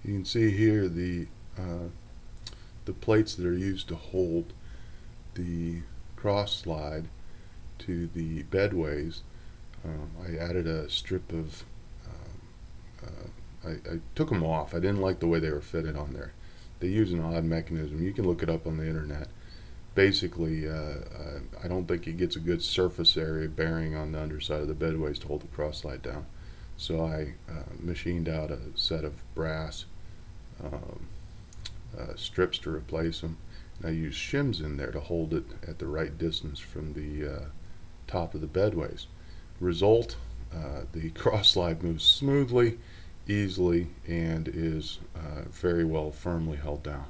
You can see here the plates that are used to hold the cross slide to the bedways. I added a strip of I took them off. I didn't like the way they were fitted on there. They use an odd mechanism. You can look it up on the internet. Basically, I don't think it gets a good surface area bearing on the underside of the bedways to hold the cross slide down. So I machined out a set of brass um, strips to replace them. And I used shims in there to hold it at the right distance from the top of the bedways. Result, the cross slide moves smoothly, easily, and is very well firmly held down.